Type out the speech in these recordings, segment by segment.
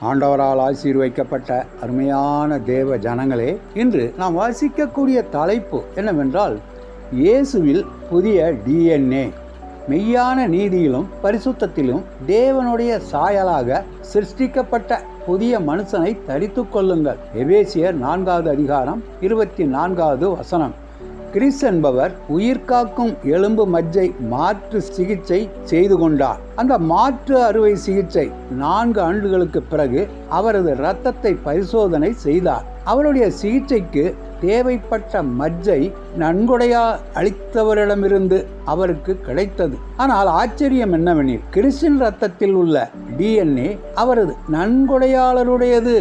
ஆண்டவரால் ஆசீர்வதிக்கப்பட்ட அருமையான தேவ ஜனங்களே, இன்று நாம் வாசிக்கக்கூடிய தலைப்பு என்னவென்றால், இயேசுவில் புதிய DNA. மெய்யான நீதியிலும் பரிசுத்தத்திலும் தேவனுடைய சாயலாக சிருஷ்டிக்கப்பட்ட புதிய மனுஷனை தரித்து கொள்ளுங்கள். எபேசியர் 4வது அதிகாரம் 24வது வசனம். கிறிஸ் என்பவர் உயிர்காக்கும் எலும்பு மஜ்ஜை மாற்று சிகிச்சை செய்து கொண்டார். அந்த மாற்று அறுவை சிகிச்சை 4 ஆண்டுகளுக்கு பிறகு அவரது இரத்தத்தை பரிசோதனை செய்தார். அவருடைய சிகிச்சைக்கு தேவைப்பட்ட மஜ்ஜை நன்கொடையா அளித்தவரிடமிருந்து அவருக்கு கிடைத்தது. ஆனால் ஆச்சரியம் என்னவெனில், கிறிஸ்டின் இரத்தத்தில் உள்ள DNA அவரது நன்கொடையாளருடையது,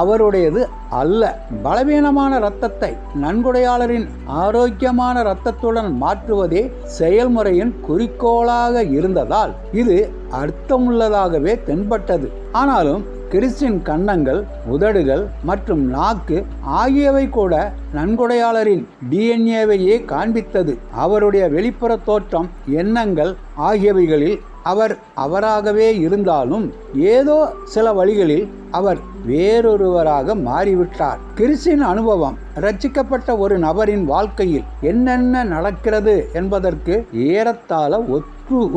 அவருடையது அல்ல. பலவீனமான இரத்தத்தை நன்கொடையாளரின் ஆரோக்கியமான இரத்தத்துடன் மாற்றுவதே செயல்முறையின் குறிக்கோளாக இருந்ததால் இது அர்த்தமுள்ளதாகவே தென்பட்டது. ஆனாலும் கிறிஸ்டின் கன்னங்கள், உதடுகள் மற்றும் நாக்கு ஆகியவை கூட நன்கொடையாளரின் DNAவையே காண்பித்தது. அவருடைய வெளிப்புற தோற்றம், எண்ணங்கள் ஆகியவைகளில் அவர் அவராகவே இருந்தாலும் ஏதோ சில வழிகளில் அவர் வேறொருவராக மாறிவிட்டார். கிறிஸ்டின் அனுபவம் ரட்சிக்கப்பட்ட ஒரு நபரின் வாழ்க்கையில் என்னென்ன நடக்கிறது என்பதற்கு ஏறத்தாழ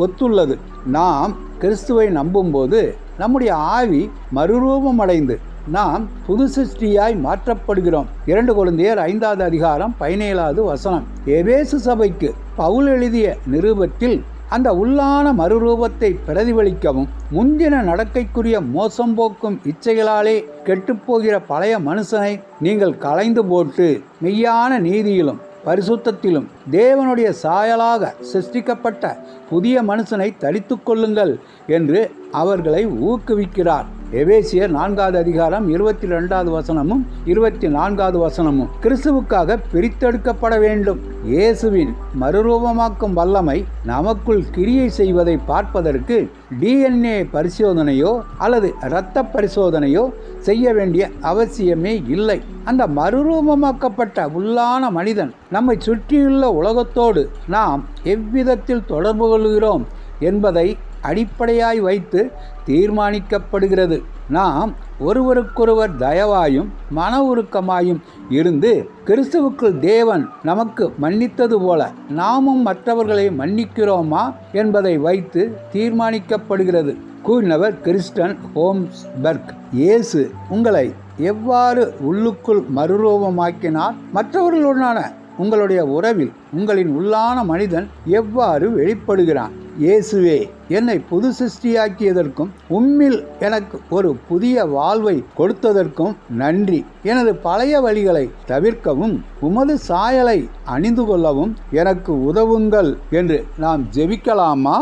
ஒத்துள்ளது. நாம் கிறிஸ்துவை நம்பும்போது நம்முடைய ஆவி மறுரூபம் அடைந்து நாம் புது சிருஷ்டியாய் மாற்றப்படுகிறோம். 2 கொரிந்தியர் 5வது அதிகாரம் 17வது வசனம். எபேசு சபைக்கு பவுல் எழுதிய நிருபத்தில் அந்த உள்ளான மறுரூபத்தை பிரதிபலிக்கவும், முந்தின நடக்கைக்குரிய மோசம் போக்கும் இச்சைகளாலே கெட்டுப்போகிற பழைய மனுஷனை நீங்கள் களைந்து போட்டு மெய்யான நீதியிலும் பரிசுத்தத்திலும் தேவனுடைய சாயலாக சிருஷ்டிக்கப்பட்ட புதிய மனுஷனை தரித்து கொள்ளுங்கள் என்று அவர்களை ஊக்குவிக்கிறார். எபேசியர் 4வது அதிகாரம் 22வது வசனமும் 24வது வசனமும். கிறிஸ்துவுக்காக பிரித்தெடுக்கப்பட வேண்டும். இயேசுவின் மறுரூபமாக்கும் வல்லமை நமக்குள் கிரியை செய்வதை பார்ப்பதற்கு DNA பரிசோதனையோ அல்லது இரத்த பரிசோதனையோ செய்ய வேண்டிய அவசியமே இல்லை. அந்த மறுரூபமாக்கப்பட்ட உள்ளான மனிதன் நம்மை சுற்றியுள்ள உலகத்தோடு நாம் எவ்விதத்தில் தொடர்பு கொள்கிறோம் என்பதை அடிப்படையாய் வைத்து தீர்மானிக்கப்படுகிறது. நாம் ஒருவருக்கொருவர் தயவாயும் மன உருக்கமாயும் இருந்து கிறிஸ்துவுக்குள் தேவன் நமக்கு மன்னித்தது போல நாமும் மற்றவர்களை மன்னிக்கிறோமா என்பதை வைத்து தீர்மானிக்கப்படுகிறது. கூறினவர் கிறிஸ்டன் ஹோம்ஸ்பர்க். இயேசு உங்களை எவ்வாறு உள்ளுக்குள் மறுரூபமாக்கினார்? மற்றவர்களுடனான உங்களுடைய உறவில் உங்களின் உள்ளான மனிதன் எவ்வாறு வெளிப்படுகிறான்? இயேசுவே என்னை புது சிருஷ்டியாக்கியதற்கும் உம்மில் எனக்கு ஒரு புதிய வாழ்வை கொடுத்ததற்கும் நன்றி. எனது பழைய வழிகளை தவிர்க்கவும் உமது சாயலை அணிந்து கொள்ளவும் எனக்கு உதவுங்கள் என்று நாம் ஜெபிக்கலாமா?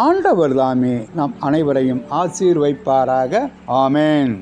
ஆண்டவர் தாமே நம் அனைவரையும் ஆசீர்வதிப்பாராக. ஆமென்.